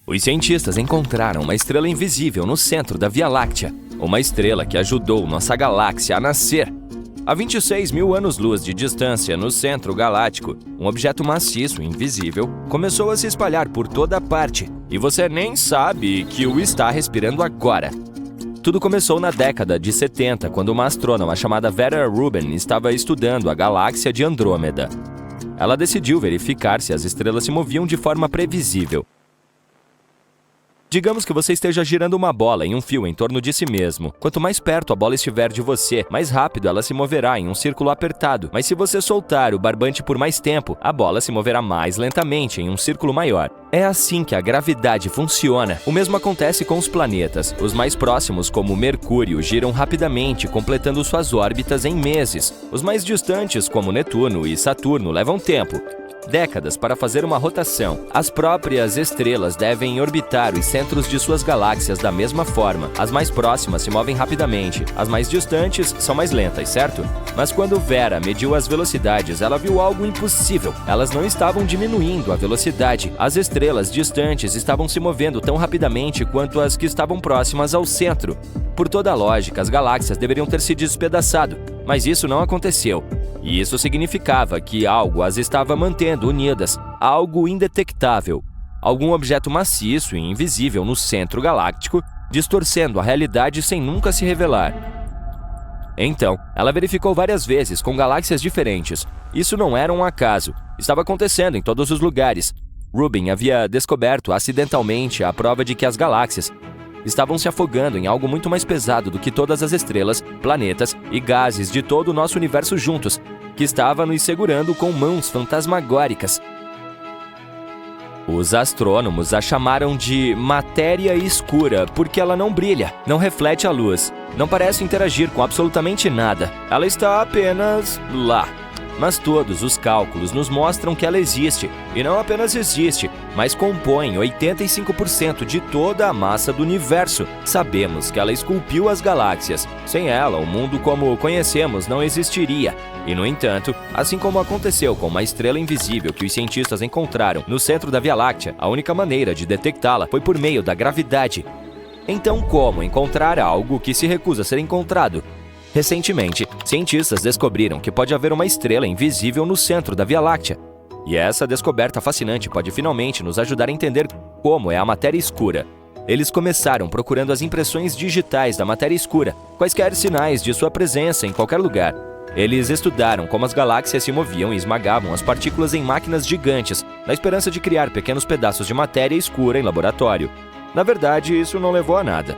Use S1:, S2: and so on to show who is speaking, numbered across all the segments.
S1: Os cientistas encontraram uma estrela invisível no centro da Via Láctea, uma estrela que ajudou nossa galáxia a nascer. A 26 mil anos-luz de distância no centro galáctico, um objeto maciço e invisível começou a se espalhar por toda parte, e você nem sabe que o está respirando agora. Tudo começou na década de 70, quando uma astrônoma chamada Vera Rubin estava estudando a galáxia de Andrômeda. Ela decidiu verificar se as estrelas se moviam de forma previsível. Digamos que você esteja girando uma bola em um fio em torno de si mesmo. Quanto mais perto a bola estiver de você, mais rápido ela se moverá em um círculo apertado. Mas se você soltar o barbante por mais tempo, a bola se moverá mais lentamente em um círculo maior. É assim que a gravidade funciona. O mesmo acontece com os planetas. Os mais próximos, como Mercúrio, giram rapidamente, completando suas órbitas em meses. Os mais distantes, como Netuno e Saturno, levam tempo. Décadas para fazer uma rotação. As próprias estrelas devem orbitar os centros de suas galáxias da mesma forma. As mais próximas se movem rapidamente, as mais distantes são mais lentas, certo? Mas quando Vera mediu as velocidades, ela viu algo impossível. Elas não estavam diminuindo a velocidade. As estrelas distantes estavam se movendo tão rapidamente quanto as que estavam próximas ao centro. Por toda a lógica, as galáxias deveriam ter se despedaçado, mas isso não aconteceu. E isso significava que algo as estava mantendo unidas, algo indetectável, algum objeto maciço e invisível no centro galáctico, distorcendo a realidade sem nunca se revelar. Então, ela verificou várias vezes com galáxias diferentes. Isso não era um acaso, estava acontecendo em todos os lugares. Rubin havia descoberto acidentalmente a prova de que as galáxias estavam se afogando em algo muito mais pesado do que todas as estrelas, planetas e gases de todo o nosso universo juntos, que estava nos segurando com mãos fantasmagóricas. Os astrônomos a chamaram de matéria escura porque ela não brilha, não reflete a luz, não parece interagir com absolutamente nada. Ela está apenas lá. Mas todos os cálculos nos mostram que ela existe, e não apenas existe, mas compõe 85% de toda a massa do universo. Sabemos que ela esculpiu as galáxias. Sem ela, o mundo como o conhecemos não existiria. E, no entanto, assim como aconteceu com uma estrela invisível que os cientistas encontraram no centro da Via Láctea, a única maneira de detectá-la foi por meio da gravidade. Então, como encontrar algo que se recusa a ser encontrado? Recentemente, cientistas descobriram que pode haver uma estrela invisível no centro da Via Láctea. E essa descoberta fascinante pode finalmente nos ajudar a entender como é a matéria escura. Eles começaram procurando as impressões digitais da matéria escura, quaisquer sinais de sua presença em qualquer lugar. Eles estudaram como as galáxias se moviam e esmagavam as partículas em máquinas gigantes, na esperança de criar pequenos pedaços de matéria escura em laboratório. Na verdade, isso não levou a nada.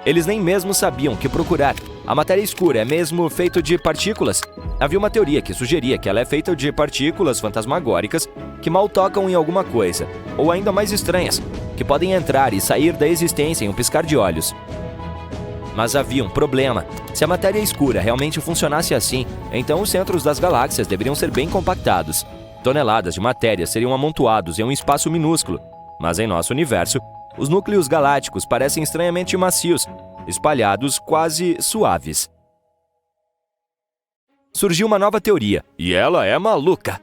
S1: Eles nem mesmo sabiam o que procurar. A matéria escura é mesmo feita de partículas? Havia uma teoria que sugeria que ela é feita de partículas fantasmagóricas que mal tocam em alguma coisa, ou ainda mais estranhas, que podem entrar e sair da existência em um piscar de olhos. Mas havia um problema. Se a matéria escura realmente funcionasse assim, então os centros das galáxias deveriam ser bem compactados. Toneladas de matéria seriam amontoados em um espaço minúsculo. Mas em nosso universo, os núcleos galácticos parecem estranhamente macios, espalhados quase suaves. Surgiu uma nova teoria, e ela é maluca.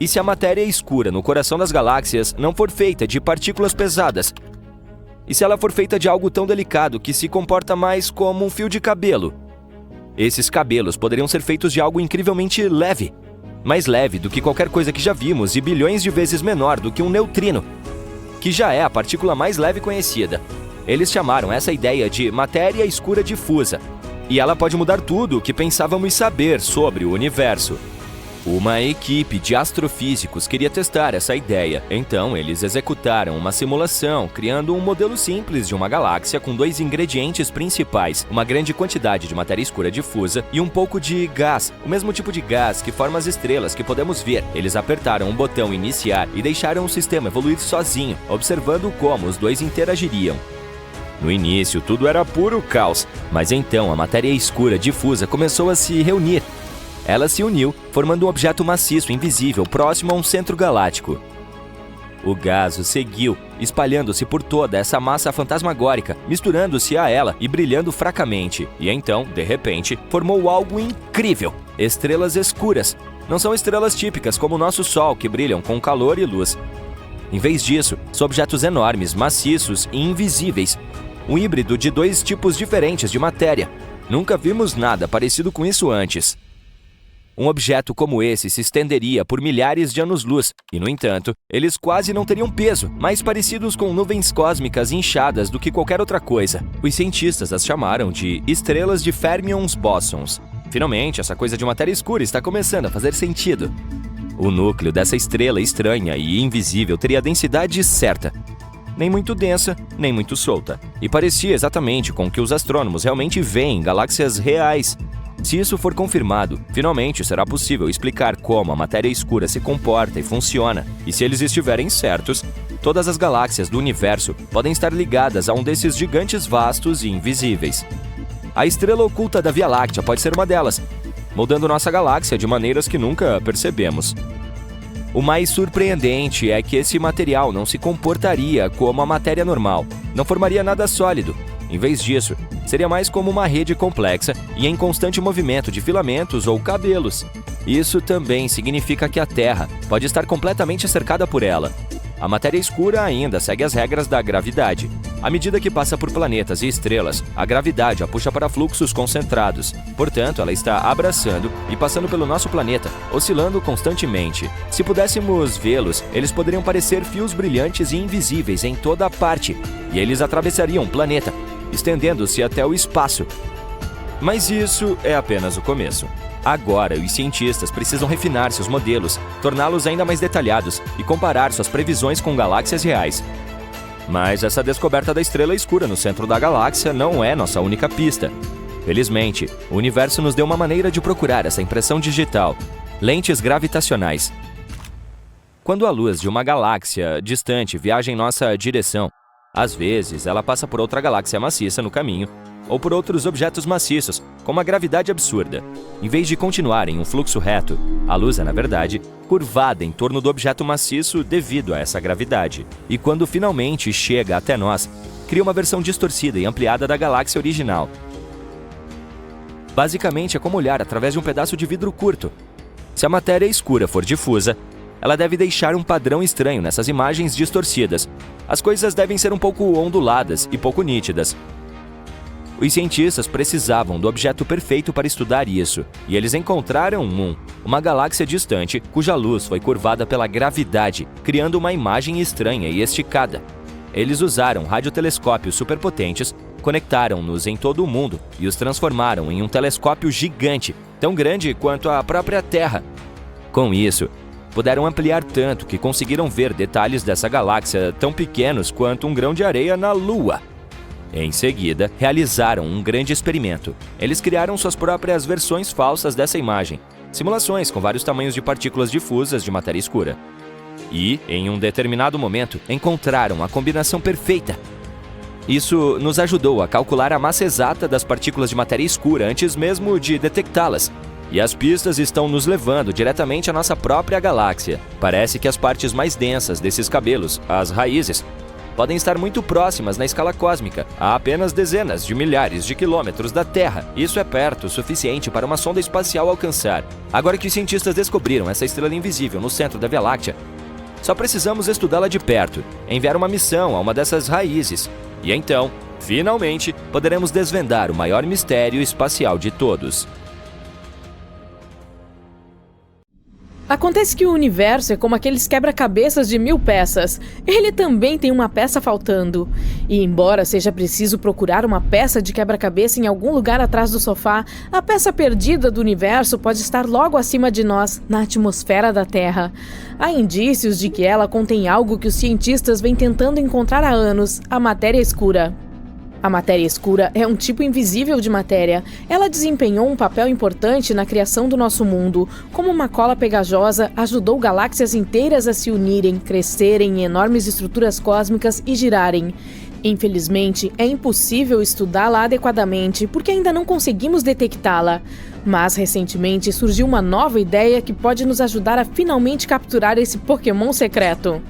S1: E se a matéria escura no coração das galáxias não for feita de partículas pesadas? E se ela for feita de algo tão delicado que se comporta mais como um fio de cabelo? Esses cabelos poderiam ser feitos de algo incrivelmente leve. Mais leve do que qualquer coisa que já vimos e bilhões de vezes menor do que um neutrino, que já é a partícula mais leve conhecida. Eles chamaram essa ideia de matéria escura difusa, e ela pode mudar tudo o que pensávamos saber sobre o universo. Uma equipe de astrofísicos queria testar essa ideia, então eles executaram uma simulação, criando um modelo simples de uma galáxia com dois ingredientes principais, uma grande quantidade de matéria escura difusa e um pouco de gás, o mesmo tipo de gás que forma as estrelas que podemos ver. Eles apertaram o botão iniciar e deixaram o sistema evoluir sozinho, observando como os dois interagiriam. No início, tudo era puro caos, mas então a matéria escura difusa começou a se reunir. Ela se uniu, formando um objeto maciço invisível próximo a um centro galáctico. O gás seguiu, espalhando-se por toda essa massa fantasmagórica, misturando-se a ela e brilhando fracamente. E então, de repente, formou algo incrível: estrelas escuras. Não são estrelas típicas como o nosso Sol, que brilham com calor e luz. Em vez disso, são objetos enormes, maciços e invisíveis. Um híbrido de dois tipos diferentes de matéria. Nunca vimos nada parecido com isso antes. Um objeto como esse se estenderia por milhares de anos-luz, e, no entanto, eles quase não teriam peso, mais parecidos com nuvens cósmicas inchadas do que qualquer outra coisa. Os cientistas as chamaram de estrelas de fermions bósons. Finalmente, essa coisa de matéria escura está começando a fazer sentido. O núcleo dessa estrela estranha e invisível teria a densidade certa. Nem muito densa, nem muito solta. E parecia exatamente com o que os astrônomos realmente veem em galáxias reais. Se isso for confirmado, finalmente será possível explicar como a matéria escura se comporta e funciona. E se eles estiverem certos, todas as galáxias do universo podem estar ligadas a um desses gigantes vastos e invisíveis. A estrela oculta da Via Láctea pode ser uma delas, moldando nossa galáxia de maneiras que nunca percebemos. O mais surpreendente é que esse material não se comportaria como a matéria normal, não formaria nada sólido. Em vez disso, seria mais como uma rede complexa e em constante movimento de filamentos ou cabelos. Isso também significa que a Terra pode estar completamente cercada por ela. A matéria escura ainda segue as regras da gravidade. À medida que passa por planetas e estrelas, a gravidade a puxa para fluxos concentrados. Portanto, ela está abraçando e passando pelo nosso planeta, oscilando constantemente. Se pudéssemos vê-los, eles poderiam parecer fios brilhantes e invisíveis em toda a parte, e eles atravessariam o planeta, estendendo-se até o espaço. Mas isso é apenas o começo. Agora, os cientistas precisam refinar seus modelos, torná-los ainda mais detalhados e comparar suas previsões com galáxias reais. Mas essa descoberta da estrela escura no centro da galáxia não é nossa única pista. Felizmente, o universo nos deu uma maneira de procurar essa impressão digital: lentes gravitacionais. Quando a luz de uma galáxia distante viaja em nossa direção, às vezes ela passa por outra galáxia maciça no caminho, ou por outros objetos maciços, com uma gravidade absurda. Em vez de continuar em um fluxo reto, a luz é, na verdade, curvada em torno do objeto maciço devido a essa gravidade. E quando finalmente chega até nós, cria uma versão distorcida e ampliada da galáxia original. Basicamente é como olhar através de um pedaço de vidro curto. Se a matéria escura for difusa, ela deve deixar um padrão estranho nessas imagens distorcidas. As coisas devem ser um pouco onduladas e pouco nítidas. Os cientistas precisavam do objeto perfeito para estudar isso, e eles encontraram uma galáxia distante cuja luz foi curvada pela gravidade, criando uma imagem estranha e esticada. Eles usaram radiotelescópios superpotentes, conectaram-nos em todo o mundo e os transformaram em um telescópio gigante, tão grande quanto a própria Terra. Com isso, puderam ampliar tanto que conseguiram ver detalhes dessa galáxia tão pequenos quanto um grão de areia na Lua. Em seguida, realizaram um grande experimento. Eles criaram suas próprias versões falsas dessa imagem, simulações com vários tamanhos de partículas difusas de matéria escura. E, em um determinado momento, encontraram a combinação perfeita. Isso nos ajudou a calcular a massa exata das partículas de matéria escura antes mesmo de detectá-las. E as pistas estão nos levando diretamente à nossa própria galáxia. Parece que as partes mais densas desses cabelos, as raízes, podem estar muito próximas na escala cósmica, a apenas dezenas de milhares de quilômetros da Terra. Isso é perto o suficiente para uma sonda espacial alcançar. Agora que os cientistas descobriram essa estrela invisível no centro da Via Láctea, só precisamos estudá-la de perto, enviar uma missão a uma dessas raízes. E então, finalmente, poderemos desvendar o maior mistério espacial de todos.
S2: Acontece que o universo é como aqueles quebra-cabeças de 1000 peças. Ele também tem uma peça faltando. E embora seja preciso procurar uma peça de quebra-cabeça em algum lugar atrás do sofá, a peça perdida do universo pode estar logo acima de nós, na atmosfera da Terra. Há indícios de que ela contém algo que os cientistas vêm tentando encontrar há anos: a matéria escura. A matéria escura é um tipo invisível de matéria. Ela desempenhou um papel importante na criação do nosso mundo. Como uma cola pegajosa, ajudou galáxias inteiras a se unirem, crescerem em enormes estruturas cósmicas e girarem. Infelizmente, é impossível estudá-la adequadamente porque ainda não conseguimos detectá-la. Mas, recentemente, surgiu uma nova ideia que pode nos ajudar a finalmente capturar esse Pokémon secreto.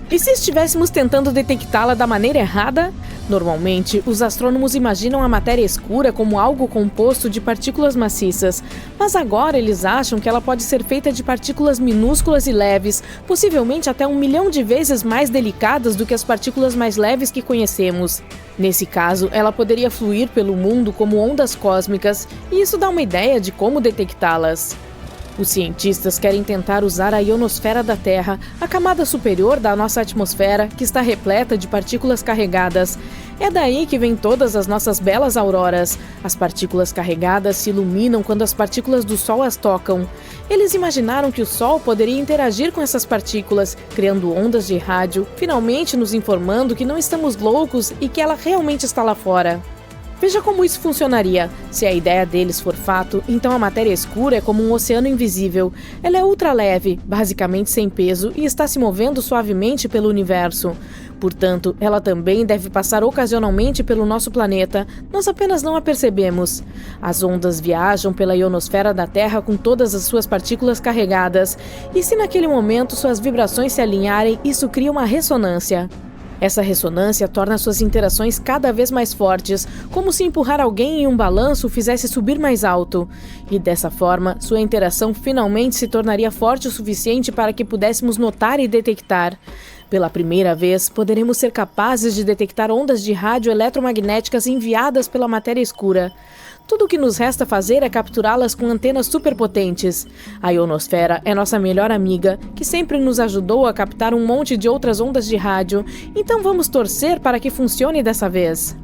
S2: E se estivéssemos tentando detectá-la da maneira errada? Normalmente, os astrônomos imaginam a matéria escura como algo composto de partículas maciças, mas agora eles acham que ela pode ser feita de partículas minúsculas e leves, possivelmente até 1 milhão de vezes mais delicadas do que as partículas mais leves que conhecemos. Nesse caso, ela poderia fluir pelo mundo como ondas cósmicas, e isso dá uma ideia de como detectá-las. Os cientistas querem tentar usar a ionosfera da Terra, a camada superior da nossa atmosfera, que está repleta de partículas carregadas. É daí que vêm todas as nossas belas auroras. As partículas carregadas se iluminam quando as partículas do Sol as tocam. Eles imaginaram que o Sol poderia interagir com essas partículas, criando ondas de rádio, finalmente nos informando que não estamos loucos e que ela realmente está lá fora. Veja como isso funcionaria. Se a ideia deles for fato, então a matéria escura é como um oceano invisível. Ela é ultra leve, basicamente sem peso, e está se movendo suavemente pelo universo. Portanto, ela também deve passar ocasionalmente pelo nosso planeta, nós apenas não a percebemos. As ondas viajam pela ionosfera da Terra com todas as suas partículas carregadas, e se naquele momento suas vibrações se alinharem, isso cria uma ressonância. Essa ressonância torna suas interações cada vez mais fortes, como se empurrar alguém em um balanço o fizesse subir mais alto. E dessa forma, sua interação finalmente se tornaria forte o suficiente para que pudéssemos notar e detectar. Pela primeira vez, poderemos ser capazes de detectar ondas de rádio eletromagnéticas enviadas pela matéria escura. Tudo o que nos resta fazer é capturá-las com antenas superpotentes. A ionosfera é nossa melhor amiga, que sempre nos ajudou a captar um monte de outras ondas de rádio, então vamos torcer para que funcione dessa vez.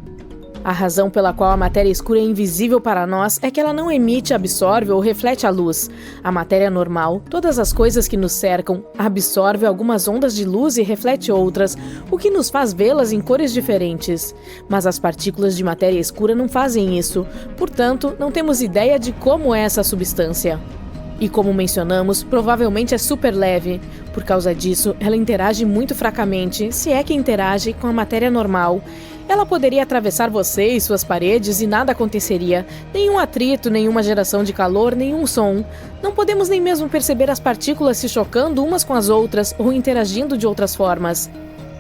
S2: A razão pela qual a matéria escura é invisível para nós é que ela não emite, absorve ou reflete a luz. A matéria normal, todas as coisas que nos cercam, absorve algumas ondas de luz e reflete outras, o que nos faz vê-las em cores diferentes. Mas as partículas de matéria escura não fazem isso, portanto, não temos ideia de como é essa substância. E como mencionamos, provavelmente é super leve. Por causa disso, ela interage muito fracamente, se é que interage, com a matéria normal. Ela poderia atravessar você e suas paredes e nada aconteceria. Nenhum atrito, nenhuma geração de calor, nenhum som. Não podemos nem mesmo perceber as partículas se chocando umas com as outras ou interagindo de outras formas.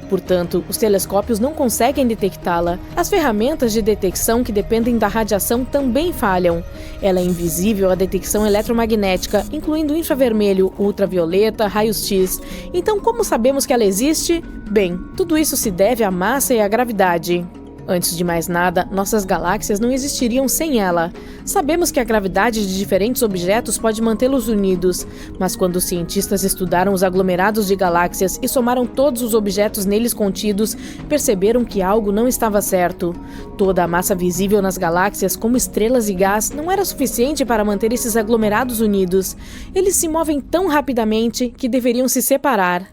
S2: Portanto, os telescópios não conseguem detectá-la. As ferramentas de detecção que dependem da radiação também falham. Ela é invisível à detecção eletromagnética, incluindo infravermelho, ultravioleta, raios-x. Então, como sabemos que ela existe? Bem, tudo isso se deve à massa e à gravidade. Antes de mais nada, nossas galáxias não existiriam sem ela. Sabemos que a gravidade de diferentes objetos pode mantê-los unidos, mas quando os cientistas estudaram os aglomerados de galáxias e somaram todos os objetos neles contidos, perceberam que algo não estava certo. Toda a massa visível nas galáxias, como estrelas e gás, não era suficiente para manter esses aglomerados unidos. Eles se movem tão rapidamente que deveriam se separar.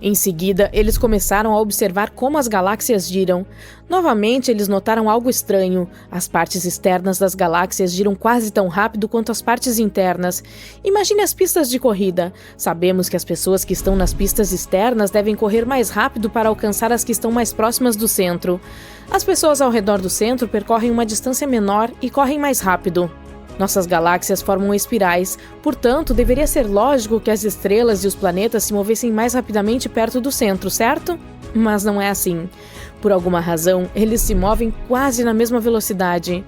S2: Em seguida, eles começaram a observar como as galáxias giram. Novamente, eles notaram algo estranho. As partes externas das galáxias giram quase tão rápido quanto as partes internas. Imagine as pistas de corrida. Sabemos que as pessoas que estão nas pistas externas devem correr mais rápido para alcançar as que estão mais próximas do centro. As pessoas ao redor do centro percorrem uma distância menor e correm mais rápido. Nossas galáxias formam espirais, portanto, deveria ser lógico que as estrelas e os planetas se movessem mais rapidamente perto do centro, certo? Mas não é assim. Por alguma razão, eles se movem quase na mesma velocidade.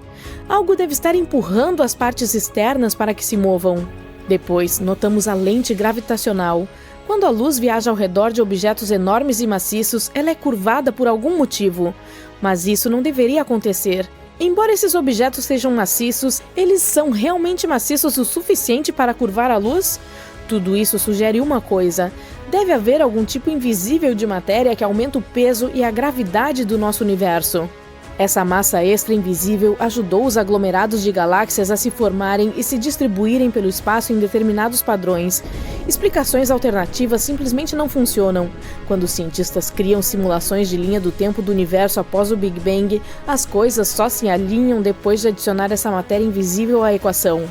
S2: Algo deve estar empurrando as partes externas para que se movam. Depois, notamos a lente gravitacional. Quando a luz viaja ao redor de objetos enormes e maciços, ela é curvada por algum motivo. Mas isso não deveria acontecer. Embora esses objetos sejam maciços, eles são realmente maciços o suficiente para curvar a luz? Tudo isso sugere uma coisa: deve haver algum tipo invisível de matéria que aumenta o peso e a gravidade do nosso universo. Essa massa extra invisível ajudou os aglomerados de galáxias a se formarem e se distribuírem pelo espaço em determinados padrões. Explicações alternativas simplesmente não funcionam. Quando os cientistas criam simulações de linha do tempo do universo após o Big Bang, as coisas só se alinham depois de adicionar essa matéria invisível à equação.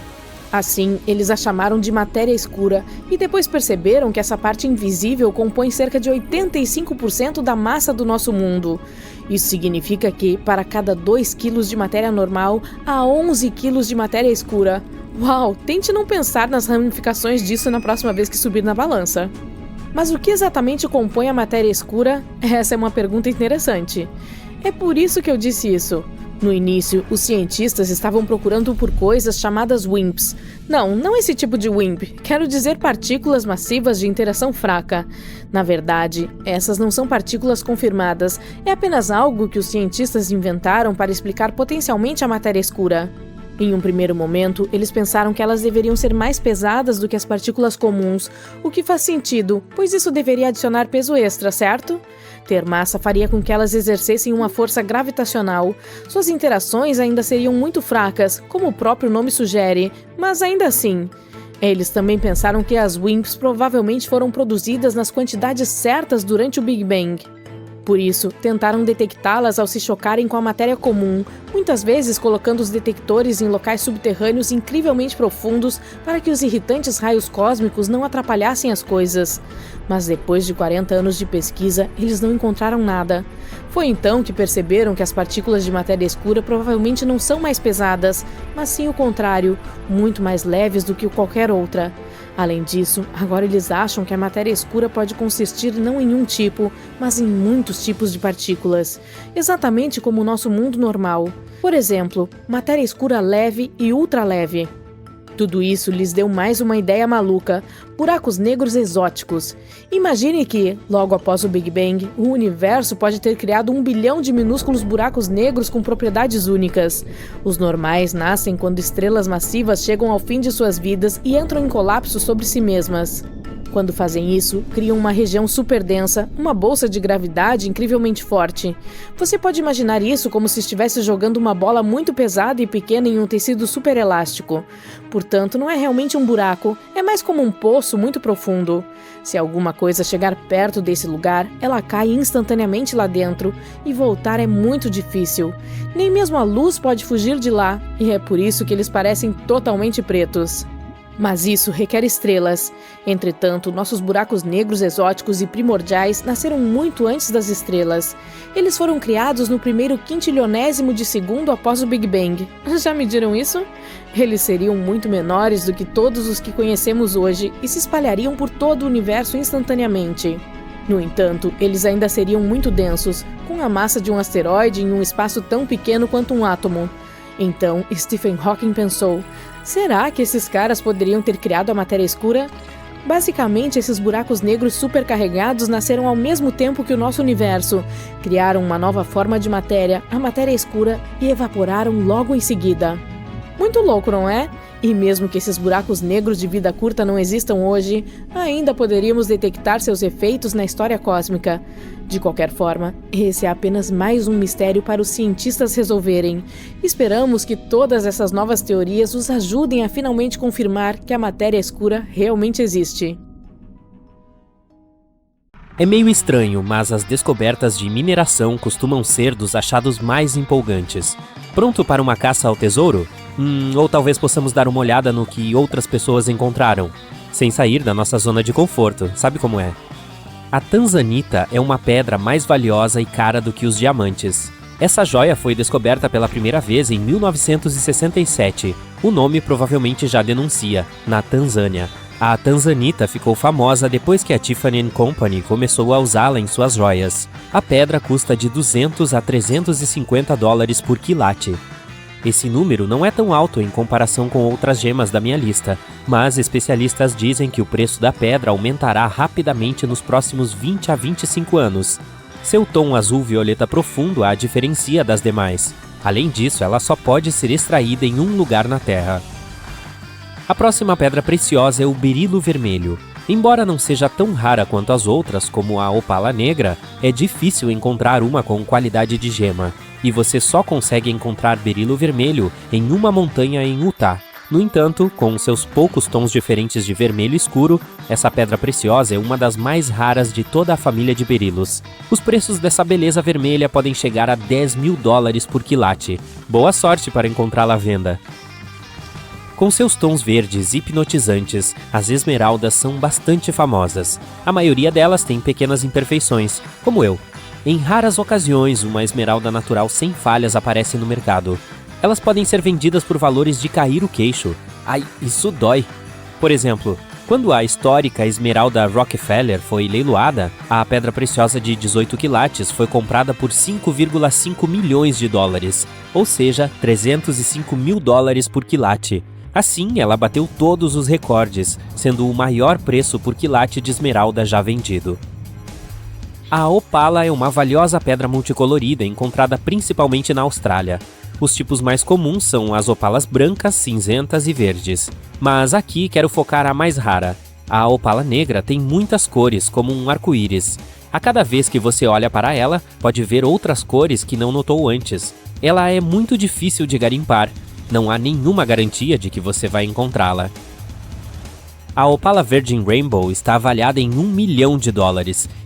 S2: Assim, eles a chamaram de matéria escura e depois perceberam que essa parte invisível compõe cerca de 85% da massa do nosso mundo. Isso significa que, para cada 2 quilos de matéria normal, há 11 quilos de matéria escura. Uau! Tente não pensar nas ramificações disso na próxima vez que subir na balança. Mas o que exatamente compõe a matéria escura? Essa é uma pergunta interessante. É por isso que eu disse isso. No início, os cientistas estavam procurando por coisas chamadas WIMPs. Não esse tipo de WIMP. Quero dizer partículas massivas de interação fraca. Na verdade, essas não são partículas confirmadas. É apenas algo que os cientistas inventaram para explicar potencialmente a matéria escura. Em um primeiro momento, eles pensaram que elas deveriam ser mais pesadas do que as partículas comuns, o que faz sentido, pois isso deveria adicionar peso extra, certo? Ter massa faria com que elas exercessem uma força gravitacional. Suas interações ainda seriam muito fracas, como o próprio nome sugere, mas ainda assim. Eles também pensaram que as WIMPs provavelmente foram produzidas nas quantidades certas durante o Big Bang. Por isso, tentaram detectá-las ao se chocarem com a matéria comum, muitas vezes colocando os detectores em locais subterrâneos incrivelmente profundos para que os irritantes raios cósmicos não atrapalhassem as coisas. Mas depois de 40 anos de pesquisa, eles não encontraram nada. Foi então que perceberam que as partículas de matéria escura provavelmente não são mais pesadas, mas sim o contrário, muito mais leves do que qualquer outra. Além disso, agora eles acham que a matéria escura pode consistir não em um tipo, mas em muitos tipos de partículas, exatamente como o nosso mundo normal. Por exemplo, matéria escura leve e ultraleve. Tudo isso lhes deu mais uma ideia maluca: buracos negros exóticos. Imagine que, logo após o Big Bang, o universo pode ter criado 1 bilhão de minúsculos buracos negros com propriedades únicas. Os normais nascem quando estrelas massivas chegam ao fim de suas vidas e entram em colapso sobre si mesmas. Quando fazem isso, criam uma região superdensa, uma bolsa de gravidade incrivelmente forte. Você pode imaginar isso como se estivesse jogando uma bola muito pesada e pequena em um tecido super elástico. Portanto, não é realmente um buraco, é mais como um poço muito profundo. Se alguma coisa chegar perto desse lugar, ela cai instantaneamente lá dentro, e voltar é muito difícil. Nem mesmo a luz pode fugir de lá, e é por isso que eles parecem totalmente pretos. Mas isso requer estrelas. Entretanto, nossos buracos negros exóticos e primordiais nasceram muito antes das estrelas. Eles foram criados no primeiro quintilionésimo de segundo após o Big Bang. Já mediram isso? Eles seriam muito menores do que todos os que conhecemos hoje e se espalhariam por todo o universo instantaneamente. No entanto, eles ainda seriam muito densos, com a massa de um asteroide em um espaço tão pequeno quanto um átomo. Então, Stephen Hawking pensou: será que esses caras poderiam ter criado a matéria escura? Basicamente, esses buracos negros supercarregados nasceram ao mesmo tempo que o nosso universo, criaram uma nova forma de matéria, a matéria escura, e evaporaram logo em seguida. Muito louco, não é? E mesmo que esses buracos negros de vida curta não existam hoje, ainda poderíamos detectar seus efeitos na história cósmica. De qualquer forma, esse é apenas mais um mistério para os cientistas resolverem. Esperamos que todas essas novas teorias os ajudem a finalmente confirmar que a matéria escura realmente existe.
S3: É meio estranho, mas as descobertas de mineração costumam ser dos achados mais empolgantes. Pronto para uma caça ao tesouro? Ou talvez possamos dar uma olhada no que outras pessoas encontraram, sem sair da nossa zona de conforto, sabe como é? A tanzanita é uma pedra mais valiosa e cara do que os diamantes. Essa joia foi descoberta pela primeira vez em 1967. O nome provavelmente já denuncia, na Tanzânia. A tanzanita ficou famosa depois que a Tiffany & Company começou a usá-la em suas joias. A pedra custa de 200 a 350 dólares por quilate. Esse número não é tão alto em comparação com outras gemas da minha lista, mas especialistas dizem que o preço da pedra aumentará rapidamente nos próximos 20 a 25 anos. Seu tom azul-violeta profundo a diferencia das demais. Além disso, ela só pode ser extraída em um lugar na Terra. A próxima pedra preciosa é o berilo vermelho. Embora não seja tão rara quanto as outras, como a opala negra, é difícil encontrar uma com qualidade de gema. E você só consegue encontrar berilo vermelho em uma montanha em Utah. No entanto, com seus poucos tons diferentes de vermelho escuro, essa pedra preciosa é uma das mais raras de toda a família de berilos. Os preços dessa beleza vermelha podem chegar a 10 mil dólares por quilate. Boa sorte para encontrá-la à venda! Com seus tons verdes hipnotizantes, as esmeraldas são bastante famosas. A maioria delas tem pequenas imperfeições, como eu. Em raras ocasiões, uma esmeralda natural sem falhas aparece no mercado. Elas podem ser vendidas por valores de cair o queixo. Ai, isso dói! Por exemplo, Quando a histórica esmeralda Rockefeller foi leiloada, a pedra preciosa de 18 quilates foi comprada por 5,5 milhões de dólares, ou seja, 305 mil dólares por quilate. Assim, ela bateu todos os recordes, sendo o maior preço por quilate de esmeralda já vendido. A opala é uma valiosa pedra multicolorida encontrada principalmente na Austrália. Os tipos mais comuns são as opalas brancas, cinzentas e verdes. Mas aqui quero focar a mais rara. A opala negra tem muitas cores, como um arco-íris. A cada vez que você olha para ela, pode ver outras cores que não notou antes. Ela é muito difícil de garimpar. Não há nenhuma garantia de que você vai encontrá-la. A opala Virgin Rainbow está avaliada em $1 milhão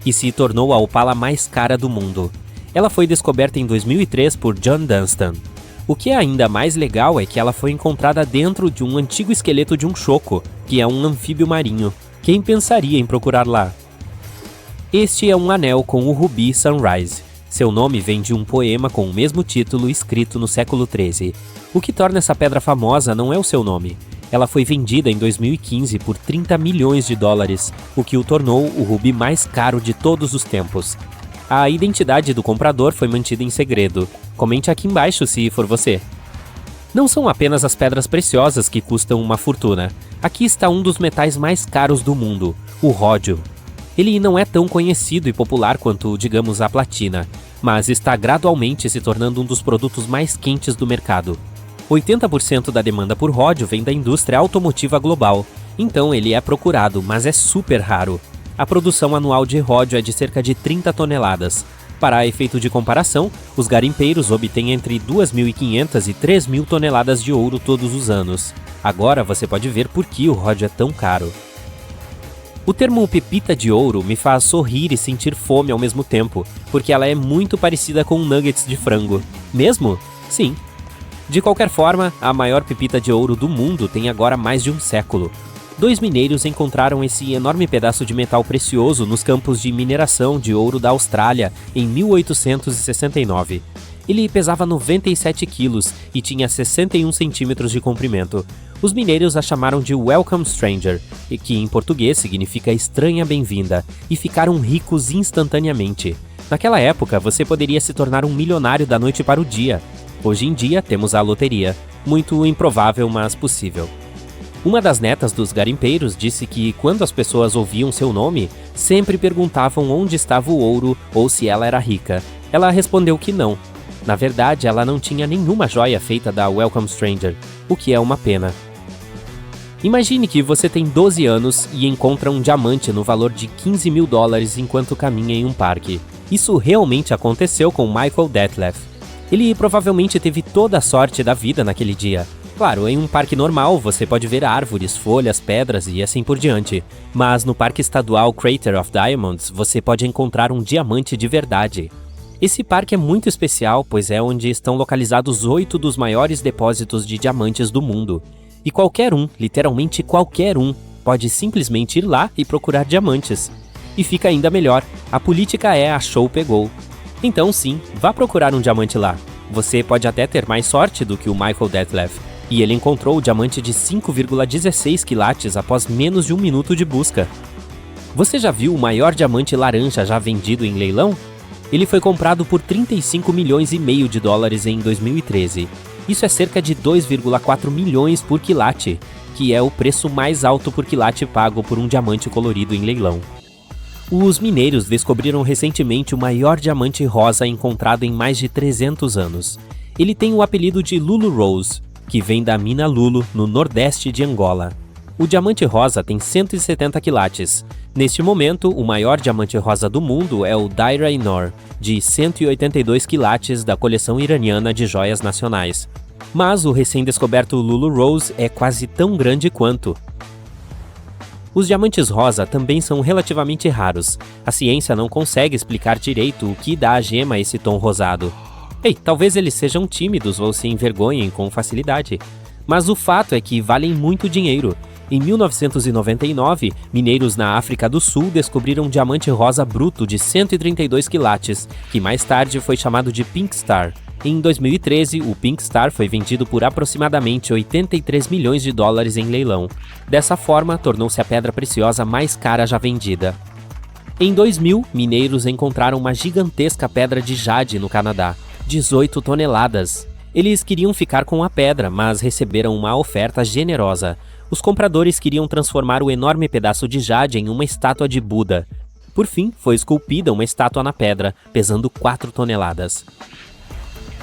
S3: e se tornou a opala mais cara do mundo. Ela foi descoberta em 2003 por John Dunstan. O que é ainda mais legal é que ela foi encontrada dentro de um antigo esqueleto de um choco, que é um anfíbio marinho. Quem pensaria em procurar lá? Este é um anel com o rubi Sunrise. Seu nome vem de um poema com o mesmo título escrito no século XIII. O que torna essa pedra famosa não é o seu nome. Ela foi vendida em 2015 por $30 milhões, o que o tornou o rubi mais caro de todos os tempos. A identidade do comprador foi mantida em segredo. Comente aqui embaixo se for você. Não são apenas as pedras preciosas que custam uma fortuna. Aqui está um dos metais mais caros do mundo, o ródio. Ele não é tão conhecido e popular quanto, digamos, a platina, mas está gradualmente se tornando um dos produtos mais quentes do mercado. 80% da demanda por ródio vem da indústria automotiva global, então ele é procurado, mas é super raro. A produção anual de ródio é de cerca de 30 toneladas. Para efeito de comparação, os garimpeiros obtêm entre 2.500 e 3.000 toneladas de ouro todos os anos. Agora você pode ver por que o ródio é tão caro. O termo pepita de ouro me faz sorrir e sentir fome ao mesmo tempo, porque ela é muito parecida com nuggets de frango. Mesmo? Sim. De qualquer forma, a maior pepita de ouro do mundo tem agora mais de um século. 2 mineiros encontraram esse enorme pedaço de metal precioso nos campos de mineração de ouro da Austrália em 1869. Ele pesava 97 quilos e tinha 61 centímetros de comprimento. Os mineiros a chamaram de Welcome Stranger, que em português significa estranha bem-vinda, e ficaram ricos instantaneamente. Naquela época, você poderia se tornar um milionário da noite para o dia. Hoje em dia, temos a loteria. Muito improvável, mas possível. Uma das netas dos garimpeiros disse que, quando as pessoas ouviam seu nome, sempre perguntavam onde estava o ouro ou se ela era rica. Ela respondeu que não. Na verdade, ela não tinha nenhuma joia feita da Welcome Stranger, o que é uma pena. Imagine que você tem 12 anos e encontra um diamante no valor de $15 mil enquanto caminha em um parque. Isso realmente aconteceu com Michael Detlef. Ele provavelmente teve toda a sorte da vida naquele dia. Claro, em um parque normal você pode ver árvores, folhas, pedras e assim por diante. Mas no Parque Estadual Crater of Diamonds você pode encontrar um diamante de verdade. Esse parque é muito especial, pois é onde estão localizados 8 dos maiores depósitos de diamantes do mundo. E qualquer um, literalmente qualquer um, pode simplesmente ir lá e procurar diamantes. E fica ainda melhor, a política é achou pegou. Então sim, vá procurar um diamante lá. Você pode até ter mais sorte do que o Michael Detlef. E ele encontrou o diamante de 5,16 quilates após menos de 1 minuto de busca. Você já viu o maior diamante laranja já vendido em leilão? Ele foi comprado por $35,5 milhões em 2013. Isso é cerca de 2,4 milhões por quilate, que é o preço mais alto por quilate pago por um diamante colorido em leilão. Os mineiros descobriram recentemente o maior diamante rosa encontrado em mais de 300 anos. Ele tem o apelido de Lulu Rose, que vem da mina Lulu, no nordeste de Angola. O diamante rosa tem 170 quilates. Neste momento, o maior diamante rosa do mundo é o Daira-i-Noor, de 182 quilates da coleção iraniana de joias nacionais. Mas o recém-descoberto Lulu Rose é quase tão grande quanto. Os diamantes rosa também são relativamente raros. A ciência não consegue explicar direito o que dá à gema esse tom rosado. Ei, talvez eles sejam tímidos ou se envergonhem com facilidade. Mas o fato é que valem muito dinheiro. Em 1999, mineiros na África do Sul descobriram um diamante rosa bruto de 132 quilates, que mais tarde foi chamado de Pink Star. Em 2013, o Pink Star foi vendido por aproximadamente 83 milhões de dólares em leilão. Dessa forma, tornou-se a pedra preciosa mais cara já vendida. Em 2000, mineiros encontraram uma gigantesca pedra de jade no Canadá, 18 toneladas. Eles queriam ficar com a pedra, mas receberam uma oferta generosa. Os compradores queriam transformar o enorme pedaço de jade em uma estátua de Buda. Por fim, foi esculpida uma estátua na pedra, pesando 4 toneladas.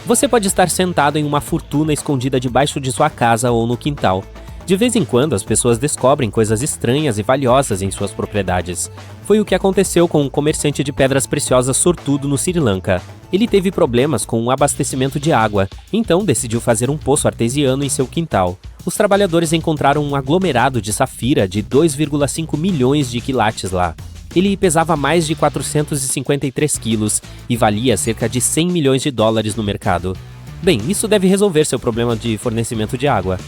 S3: Você pode estar sentado em uma fortuna escondida debaixo de sua casa ou no quintal. De vez em quando, as pessoas descobrem coisas estranhas e valiosas em suas propriedades. Foi o que aconteceu com um comerciante de pedras preciosas sortudo no Sri Lanka. Ele teve problemas com o abastecimento de água, então decidiu fazer um poço artesiano em seu quintal. Os trabalhadores encontraram um aglomerado de safira de 2,5 milhões de quilates lá. Ele pesava mais de 453 quilos e valia cerca de 100 milhões de dólares no mercado. Bem, isso deve resolver seu problema de fornecimento de água.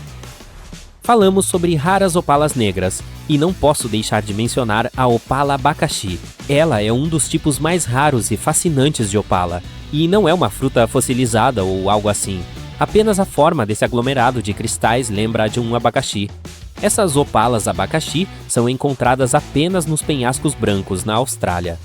S3: Falamos sobre raras opalas negras, e não posso deixar de mencionar a opala abacaxi. Ela é um dos tipos mais raros e fascinantes de opala, e não é uma fruta fossilizada ou algo assim. Apenas a forma desse aglomerado de cristais lembra a de um abacaxi. Essas opalas abacaxi são encontradas apenas nos penhascos brancos na Austrália.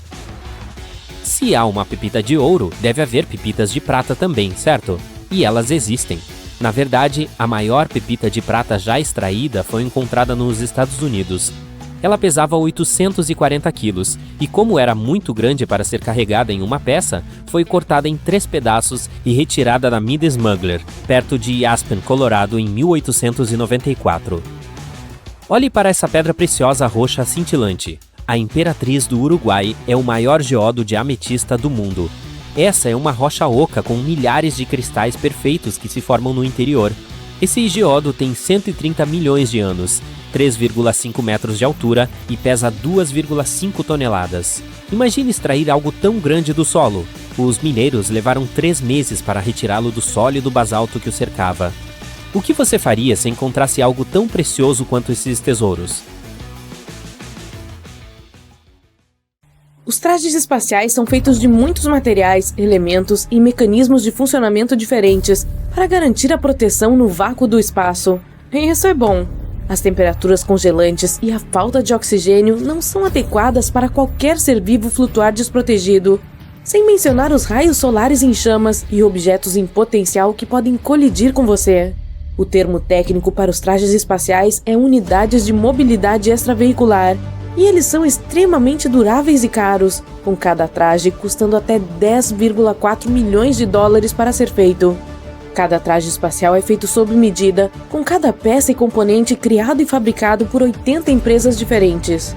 S3: Se há uma pepita de ouro, deve haver pepitas de prata também, certo? E elas existem. Na verdade, a maior pepita de prata já extraída foi encontrada nos Estados Unidos. Ela pesava 840 quilos e, como era muito grande para ser carregada em uma peça, foi cortada em 3 pedaços e retirada da Mid Smuggler, perto de Aspen, Colorado, em 1894. Olhe para essa pedra preciosa roxa cintilante. A Imperatriz do Uruguai é o maior geodo de ametista do mundo. Essa é uma rocha oca com milhares de cristais perfeitos que se formam no interior. Esse geodo tem 130 milhões de anos, 3,5 metros de altura e pesa 2,5 toneladas. Imagine extrair algo tão grande do solo. Os mineiros levaram 3 meses para retirá-lo do sólido basalto que o cercava. O que você faria se encontrasse algo tão precioso quanto esses tesouros?
S2: Os trajes espaciais são feitos de muitos materiais, elementos e mecanismos de funcionamento diferentes para garantir a proteção no vácuo do espaço. E isso é bom. As temperaturas congelantes e a falta de oxigênio não são adequadas para qualquer ser vivo flutuar desprotegido, sem mencionar os raios solares em chamas e objetos em potencial que podem colidir com você. O termo técnico para os trajes espaciais é unidades de mobilidade extraveicular, e eles são extremamente duráveis e caros, com cada traje custando até 10,4 milhões de dólares para ser feito. Cada traje espacial é feito sob medida, com cada peça e componente criado e fabricado por 80 empresas diferentes.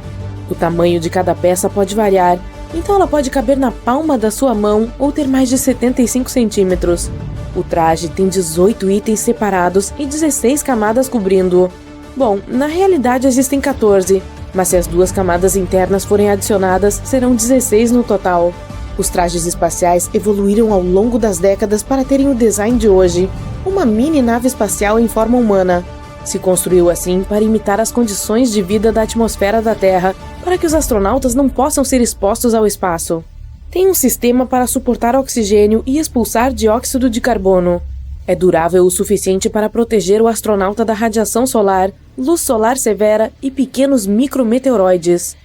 S2: O tamanho de cada peça pode variar, então ela pode caber na palma da sua mão ou ter mais de 75 centímetros. O traje tem 18 itens separados e 16 camadas cobrindo-o. Bom, na realidade existem 14, mas se as 2 camadas internas forem adicionadas, serão 16 no total. Os trajes espaciais evoluíram ao longo das décadas para terem o design de hoje, uma mini nave espacial em forma humana. Se construiu assim para imitar as condições de vida da atmosfera da Terra, para que os astronautas não possam ser expostos ao espaço. Tem um sistema para suportar oxigênio e expulsar dióxido de carbono. É durável o suficiente para proteger o astronauta da radiação solar, luz solar severa e pequenos micrometeoroides.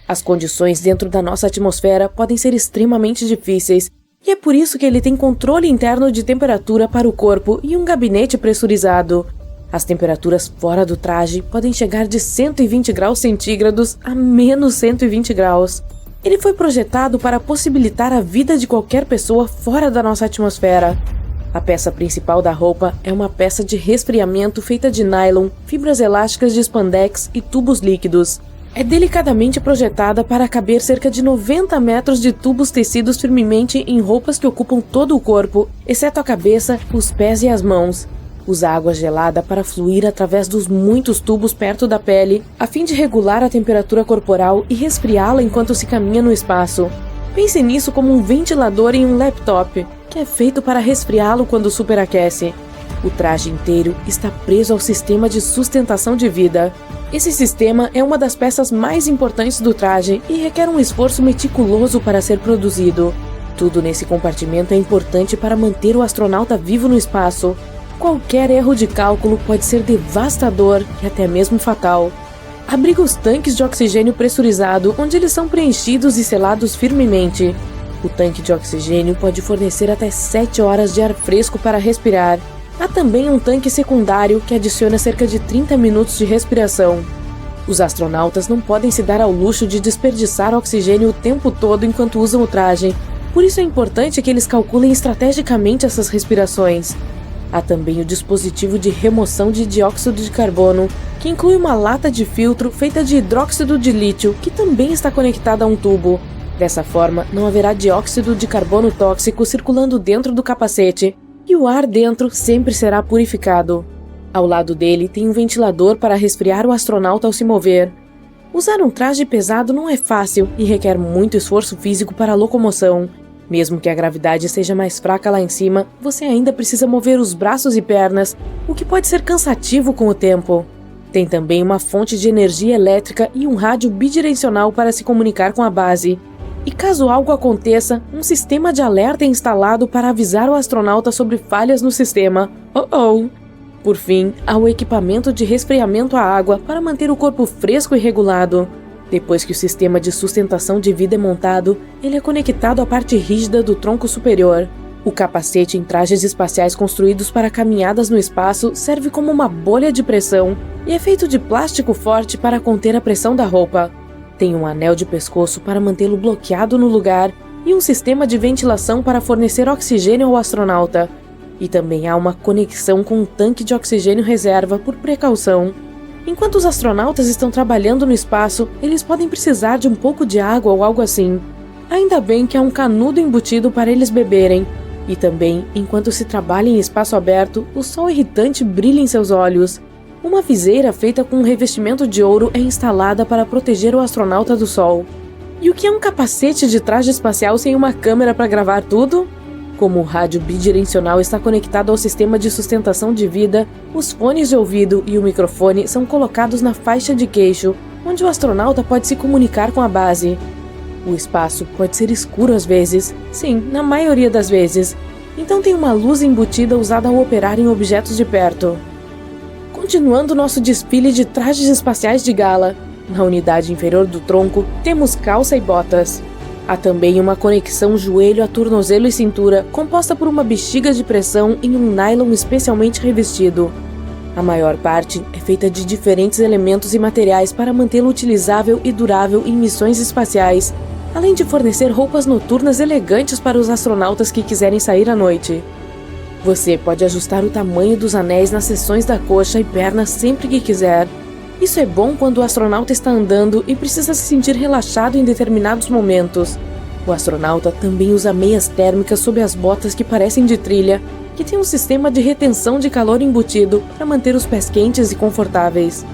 S2: As condições dentro da nossa atmosfera podem ser extremamente difíceis, e é por isso que ele tem controle interno de temperatura para o corpo e um gabinete pressurizado. As temperaturas fora do traje podem chegar de 120 graus centígrados a menos 120 graus. Ele foi projetado para possibilitar a vida de qualquer pessoa fora da nossa atmosfera. A peça principal da roupa é uma peça de resfriamento feita de nylon, fibras elásticas de spandex e tubos líquidos. É delicadamente projetada para caber cerca de 90 metros de tubos tecidos firmemente em roupas que ocupam todo o corpo, exceto a cabeça, os pés e as mãos. Usa água gelada para fluir através dos muitos tubos perto da pele, a fim de regular a temperatura corporal e resfriá-la enquanto se caminha no espaço. Pense nisso como um ventilador em um laptop, que é feito para resfriá-lo quando superaquece. O traje inteiro está preso ao sistema de sustentação de vida. Esse sistema é uma das peças mais importantes do traje e requer um esforço meticuloso para ser produzido. Tudo nesse compartimento é importante para manter o astronauta vivo no espaço. Qualquer erro de cálculo pode ser devastador e até mesmo fatal. Abriga os tanques de oxigênio pressurizado, onde eles são preenchidos e selados firmemente. O tanque de oxigênio pode fornecer até 7 horas de ar fresco para respirar. Há também um tanque secundário que adiciona cerca de 30 minutos de respiração. Os astronautas não podem se dar ao luxo de desperdiçar oxigênio o tempo todo enquanto usam o traje. Por isso é importante que eles calculem estrategicamente essas respirações. Há também o dispositivo de remoção de dióxido de carbono, que inclui uma lata de filtro feita de hidróxido de lítio, que também está conectada a um tubo. Dessa forma, não haverá dióxido de carbono tóxico circulando dentro do capacete, e o ar dentro sempre será purificado. Ao lado dele tem um ventilador para resfriar o astronauta ao se mover. Usar um traje pesado não é fácil e requer muito esforço físico para a locomoção. Mesmo que a gravidade seja mais fraca lá em cima, você ainda precisa mover os braços e pernas, o que pode ser cansativo com o tempo. Tem também uma fonte de energia elétrica e um rádio bidirecional para se comunicar com a base. E caso algo aconteça, um sistema de alerta é instalado para avisar o astronauta sobre falhas no sistema. Por fim, há o equipamento de resfriamento à água para manter o corpo fresco e regulado. Depois que o sistema de sustentação de vida é montado, ele é conectado à parte rígida do tronco superior. O capacete em trajes espaciais construídos para caminhadas no espaço serve como uma bolha de pressão e é feito de plástico forte para conter a pressão da roupa. Tem um anel de pescoço para mantê-lo bloqueado no lugar e um sistema de ventilação para fornecer oxigênio ao astronauta. E também há uma conexão com um tanque de oxigênio reserva por precaução. Enquanto os astronautas estão trabalhando no espaço, eles podem precisar de um pouco de água ou algo assim. Ainda bem que há um canudo embutido para eles beberem. E também, enquanto se trabalha em espaço aberto, o sol irritante brilha em seus olhos. Uma viseira feita com um revestimento de ouro é instalada para proteger o astronauta do sol. E o que é um capacete de traje espacial sem uma câmera para gravar tudo? Como o rádio bidirecional está conectado ao sistema de sustentação de vida, os fones de ouvido e o microfone são colocados na faixa de queixo, onde o astronauta pode se comunicar com a base. O espaço pode ser escuro às vezes, sim, na maioria das vezes, então tem uma luz embutida usada ao operar em objetos de perto. Continuando nosso desfile de trajes espaciais de gala, na unidade inferior do tronco temos calça e botas. Há também uma conexão joelho a tornozelo e cintura, composta por uma bexiga de pressão em um nylon especialmente revestido. A maior parte é feita de diferentes elementos e materiais para mantê-lo utilizável e durável em missões espaciais, além de fornecer roupas noturnas elegantes para os astronautas que quiserem sair à noite. Você pode ajustar o tamanho dos anéis nas seções da coxa e perna sempre que quiser. Isso é bom quando o astronauta está andando e precisa se sentir relaxado em determinados momentos. O astronauta também usa meias térmicas sob as botas que parecem de trilha, que tem um sistema de retenção de calor embutido para manter os pés quentes e confortáveis.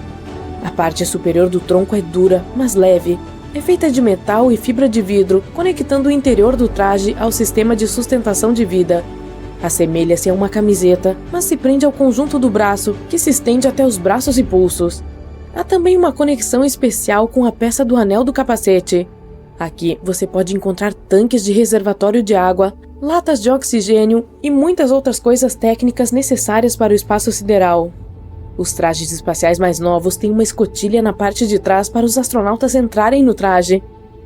S2: A parte superior do tronco é dura, mas leve. É feita de metal e fibra de vidro, conectando o interior do traje ao sistema de sustentação de vida. Assemelha-se a uma camiseta, mas se prende ao conjunto do braço, que se estende até os braços e pulsos. Há também uma conexão especial com a peça do anel do capacete. Aqui você pode encontrar tanques de reservatório de água, latas de oxigênio e muitas outras coisas técnicas necessárias para o espaço sideral. Os trajes espaciais mais novos têm uma escotilha na parte de trás para os astronautas entrarem no traje.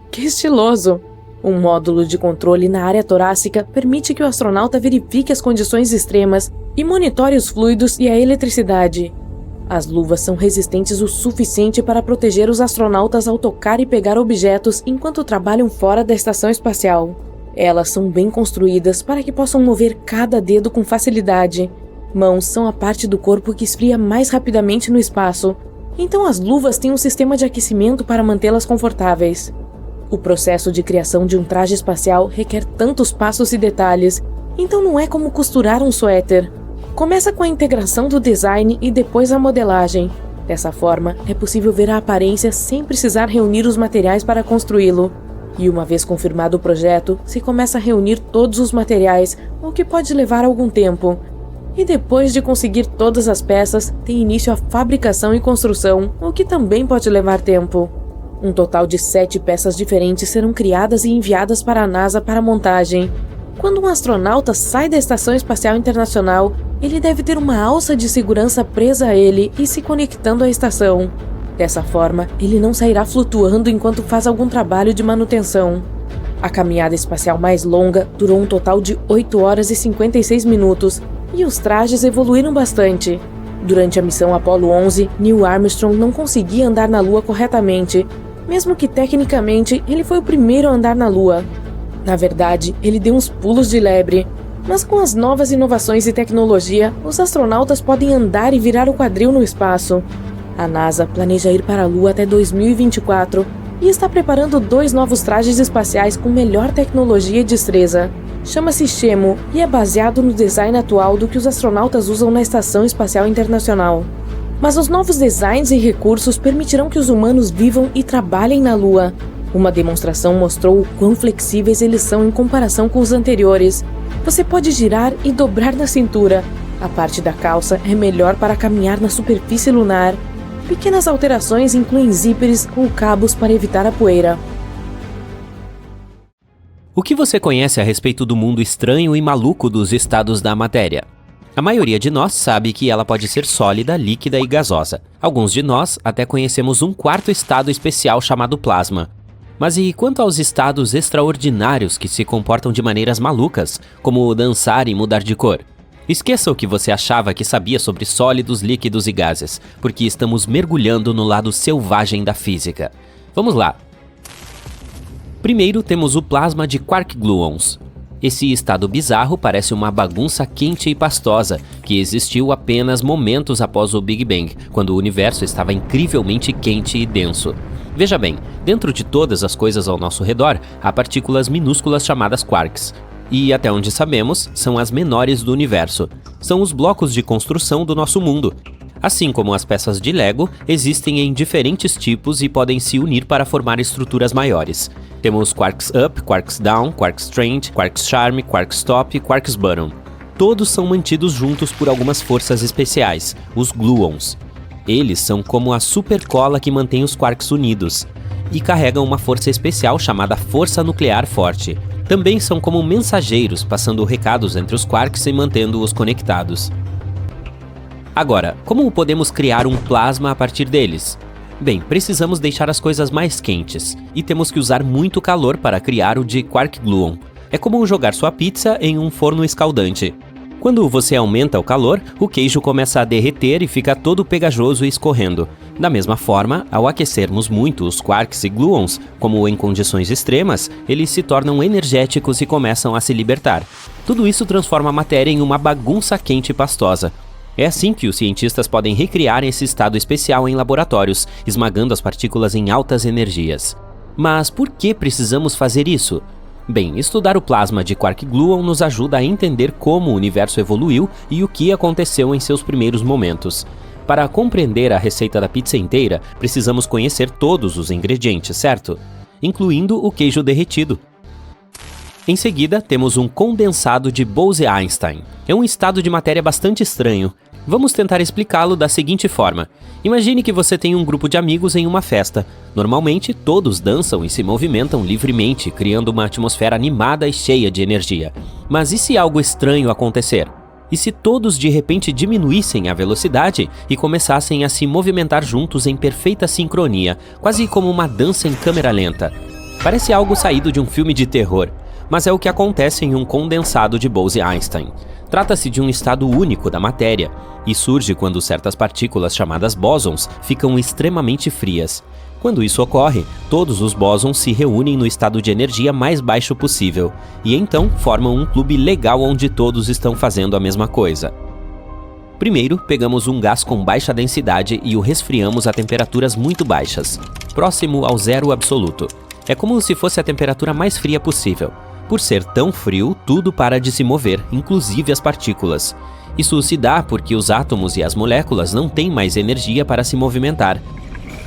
S2: Que estiloso! Um módulo de controle na área torácica permite que o astronauta verifique as condições extremas e monitore os fluidos e a eletricidade. As luvas são resistentes o suficiente para proteger os astronautas ao tocar e pegar objetos enquanto trabalham fora da estação espacial. Elas são bem construídas para que possam mover cada dedo com facilidade. Mãos são a parte do corpo que esfria mais rapidamente no espaço, então as luvas têm um sistema de aquecimento para mantê-las confortáveis. O processo de criação de um traje espacial requer tantos passos e detalhes, então não é como costurar um suéter. Começa com a integração do design e depois a modelagem. Dessa forma, é possível ver a aparência sem precisar reunir os materiais para construí-lo. E uma vez confirmado o projeto, se começa a reunir todos os materiais, o que pode levar algum tempo. E depois de conseguir todas as peças, tem início a fabricação e construção, o que também pode levar tempo. Um total de 7 peças diferentes serão criadas e enviadas para a NASA para montagem. Quando um astronauta sai da Estação Espacial Internacional, ele deve ter uma alça de segurança presa a ele e se conectando à estação. Dessa forma, ele não sairá flutuando enquanto faz algum trabalho de manutenção. A caminhada espacial mais longa durou um total de 8 horas e 56 minutos, e os trajes evoluíram bastante. Durante a missão Apollo 11, Neil Armstrong não conseguia andar na Lua corretamente, mesmo que tecnicamente ele foi o primeiro a andar na Lua. Na verdade, ele deu uns pulos de lebre, mas com as novas inovações e tecnologia, os astronautas podem andar e virar o quadril no espaço. A NASA planeja ir para a Lua até 2024 e está preparando 2 novos trajes espaciais com melhor tecnologia e destreza. Chama-se Shemo e é baseado no design atual do que os astronautas usam na Estação Espacial Internacional. Mas os novos designs e recursos permitirão que os humanos vivam e trabalhem na Lua. Uma demonstração mostrou o quão flexíveis eles são em comparação com os anteriores. Você pode girar e dobrar na cintura. A parte da calça é melhor para caminhar na superfície lunar. Pequenas alterações incluem zíperes ou cabos para evitar a poeira.
S3: O que você conhece a respeito do mundo estranho e maluco dos estados da matéria? A maioria de nós sabe que ela pode ser sólida, líquida e gasosa. Alguns de nós até conhecemos um 4º estado especial chamado plasma. Mas e quanto aos estados extraordinários que se comportam de maneiras malucas, como dançar e mudar de cor? Esqueça o que você achava que sabia sobre sólidos, líquidos e gases, porque estamos mergulhando no lado selvagem da física. Vamos lá! Primeiro temos o plasma de quark gluons. Esse estado bizarro parece uma bagunça quente e pastosa, que existiu apenas momentos após o Big Bang, quando o universo estava incrivelmente quente e denso. Veja bem, dentro de todas as coisas ao nosso redor, há partículas minúsculas chamadas quarks. E, até onde sabemos, são as menores do universo. São os blocos de construção do nosso mundo. Assim como as peças de Lego, existem em diferentes tipos e podem se unir para formar estruturas maiores. Temos quarks up, quarks down, quarks strand, quarks charm, quarks top e quarks bottom. Todos são mantidos juntos por algumas forças especiais, os gluons. Eles são como a supercola que mantém os quarks unidos e carregam uma força especial chamada força nuclear forte. Também são como mensageiros, passando recados entre os quarks e mantendo-os conectados. Agora, como podemos criar um plasma a partir deles? Bem, precisamos deixar as coisas mais quentes, e temos que usar muito calor para criar o de quark gluon. É como jogar sua pizza em um forno escaldante. Quando você aumenta o calor, o queijo começa a derreter e fica todo pegajoso e escorrendo. Da mesma forma, ao aquecermos muito os quarks e gluons, como em condições extremas, eles se tornam energéticos e começam a se libertar. Tudo isso transforma a matéria em uma bagunça quente e pastosa. É assim que os cientistas podem recriar esse estado especial em laboratórios, esmagando as partículas em altas energias. Mas por que precisamos fazer isso? Bem, estudar o plasma de quark gluon nos ajuda a entender como o universo evoluiu e o que aconteceu em seus primeiros momentos. Para compreender a receita da pizza inteira, precisamos conhecer todos os ingredientes, certo? Incluindo o queijo derretido. Em seguida, temos um condensado de Bose-Einstein. É um estado de matéria bastante estranho. Vamos tentar explicá-lo da seguinte forma. Imagine que você tem um grupo de amigos em uma festa. Normalmente, todos dançam e se movimentam livremente, criando uma atmosfera animada e cheia de energia. Mas e se algo estranho acontecer? E se todos de repente diminuíssem a velocidade e começassem a se movimentar juntos em perfeita sincronia, quase como uma dança em câmera lenta? Parece algo saído de um filme de terror, mas é o que acontece em um condensado de Bose-Einstein. Trata-se de um estado único da matéria, e surge quando certas partículas chamadas bósons ficam extremamente frias. Quando isso ocorre, todos os bósons se reúnem no estado de energia mais baixo possível, e então formam um clube legal onde todos estão fazendo a mesma coisa. Primeiro, pegamos um gás com baixa densidade e o resfriamos a temperaturas muito baixas, próximo ao zero absoluto. É como se fosse a temperatura mais fria possível. Por ser tão frio, tudo para de se mover, inclusive as partículas. Isso se dá porque os átomos e as moléculas não têm mais energia para se movimentar.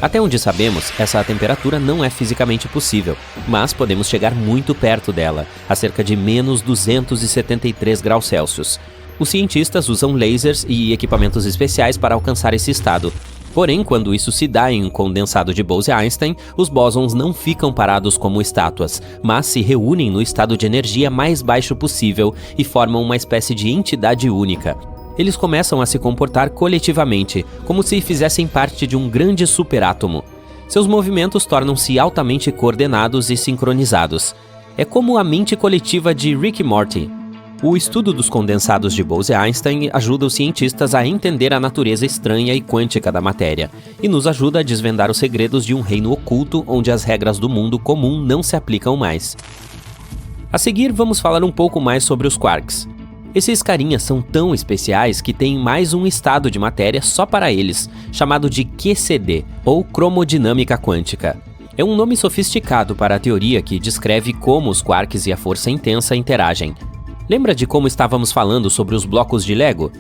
S3: Até onde sabemos, essa temperatura não é fisicamente possível, mas podemos chegar muito perto dela, a cerca de menos 273 graus Celsius. Os cientistas usam lasers e equipamentos especiais para alcançar esse estado. Porém, quando isso se dá em um condensado de Bose-Einstein, os bósons não ficam parados como estátuas, mas se reúnem no estado de energia mais baixo possível e formam uma espécie de entidade única. Eles começam a se comportar coletivamente, como se fizessem parte de um grande superátomo. Seus movimentos tornam-se altamente coordenados e sincronizados. É como a mente coletiva de Rick e Morty. O estudo dos condensados de Bose-Einstein ajuda os cientistas a entender a natureza estranha e quântica da matéria, e nos ajuda a desvendar os segredos de um reino oculto onde as regras do mundo comum não se aplicam mais. A seguir, vamos falar um pouco mais sobre os quarks. Esses carinhas são tão especiais que tem mais um estado de matéria só para eles, chamado de QCD, ou cromodinâmica quântica. É um nome sofisticado para a teoria que descreve como os quarks e a força intensa interagem. Lembra de como estávamos falando sobre os blocos de Lego?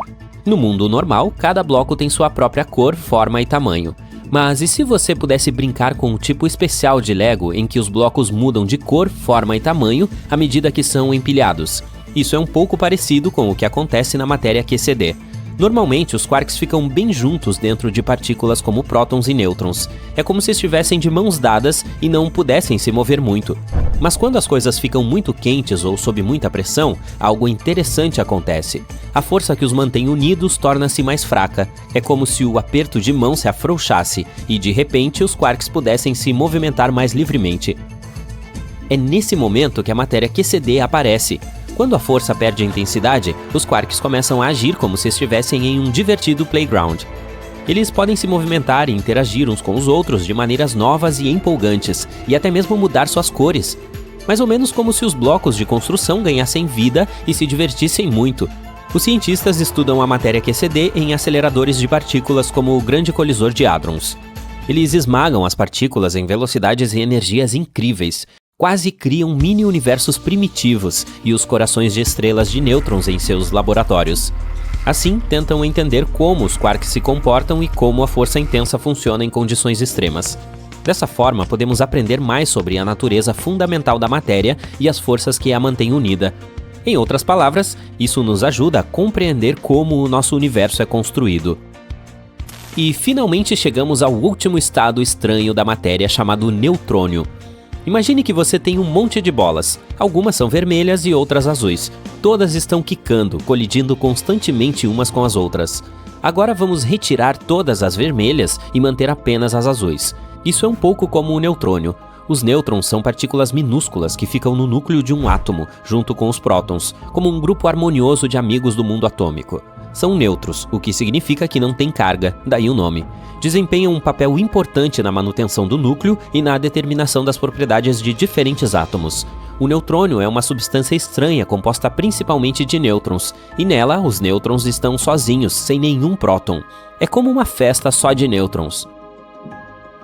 S3: No mundo normal, cada bloco tem sua própria cor, forma e tamanho. Mas e se você pudesse brincar com um tipo especial de Lego em que os blocos mudam de cor, forma e tamanho à medida que são empilhados? Isso é um pouco parecido com o que acontece na matéria QCD. Normalmente, os quarks ficam bem juntos dentro de partículas como prótons e nêutrons. É como se estivessem de mãos dadas e não pudessem se mover muito. Mas quando as coisas ficam muito quentes ou sob muita pressão, algo interessante acontece. A força que os mantém unidos torna-se mais fraca. É como se o aperto de mão se afrouxasse e, de repente, os quarks pudessem se movimentar mais livremente. É nesse momento que a matéria QCD aparece. Quando a força perde a intensidade, os quarks começam a agir como se estivessem em um divertido playground. Eles podem se movimentar e interagir uns com os outros de maneiras novas e empolgantes, e até mesmo mudar suas cores. Mais ou menos como se os blocos de construção ganhassem vida e se divertissem muito. Os cientistas estudam a matéria QCD em aceleradores de partículas como o Grande Colisor de Hadrons. Eles esmagam as partículas em velocidades e energias incríveis. Quase criam mini-universos primitivos e os corações de estrelas de nêutrons em seus laboratórios. Assim, tentam entender como os quarks se comportam e como a força intensa funciona em condições extremas. Dessa forma, podemos aprender mais sobre a natureza fundamental da matéria e as forças que a mantêm unida. Em outras palavras, isso nos ajuda a compreender como o nosso universo é construído. E finalmente chegamos ao último estado estranho da matéria chamado neutrônio. Imagine que você tem um monte de bolas. Algumas são vermelhas e outras azuis. Todas estão quicando, colidindo constantemente umas com as outras. Agora vamos retirar todas as vermelhas e manter apenas as azuis. Isso é um pouco como o neutrônio. Os nêutrons são partículas minúsculas que ficam no núcleo de um átomo, junto com os prótons, como um grupo harmonioso de amigos do mundo atômico. São neutros, o que significa que não tem carga, daí o nome. Desempenham um papel importante na manutenção do núcleo e na determinação das propriedades de diferentes átomos. O neutrônio é uma substância estranha composta principalmente de nêutrons, e nela os nêutrons estão sozinhos, sem nenhum próton. É como uma festa só de nêutrons.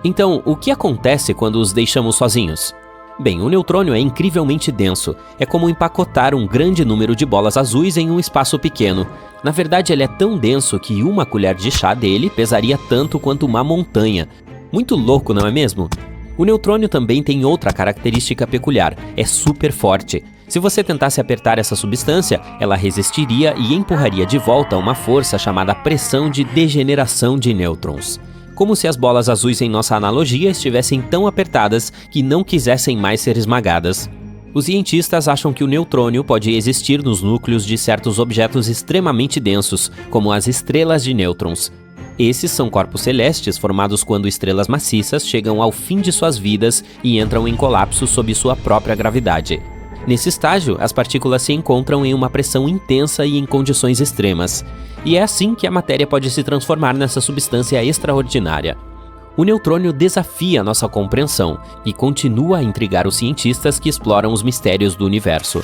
S3: Então, o que acontece quando os deixamos sozinhos? Bem, o neutrônio é incrivelmente denso. É como empacotar um grande número de bolas azuis em um espaço pequeno. Na verdade, ele é tão denso que uma colher de chá dele pesaria tanto quanto uma montanha. Muito louco, não é mesmo? O neutrônio também tem outra característica peculiar. É super forte. Se você tentasse apertar essa substância, ela resistiria e empurraria de volta uma força chamada pressão de degeneração de nêutrons. Como se as bolas azuis em nossa analogia estivessem tão apertadas que não quisessem mais ser esmagadas. Os cientistas acham que o neutrônio pode existir nos núcleos de certos objetos extremamente densos, como as estrelas de nêutrons. Esses são corpos celestes formados quando estrelas maciças chegam ao fim de suas vidas e entram em colapso sob sua própria gravidade. Nesse estágio, as partículas se encontram em uma pressão intensa e em condições extremas. E é assim que a matéria pode se transformar nessa substância extraordinária. O neutrônio desafia nossa compreensão e continua a intrigar os cientistas que exploram os mistérios do universo.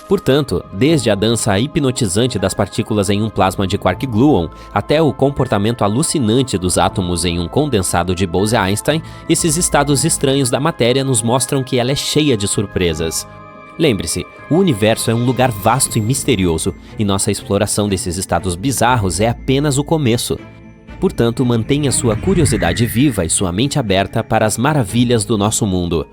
S3: Portanto, desde a dança hipnotizante das partículas em um plasma de quark-gluon até o comportamento alucinante dos átomos em um condensado de Bose-Einstein, esses estados estranhos da matéria nos mostram que ela é cheia de surpresas. Lembre-se, o universo é um lugar vasto e misterioso, e nossa exploração desses estados bizarros é apenas o começo. Portanto, mantenha sua curiosidade viva e sua mente aberta para as maravilhas do nosso mundo.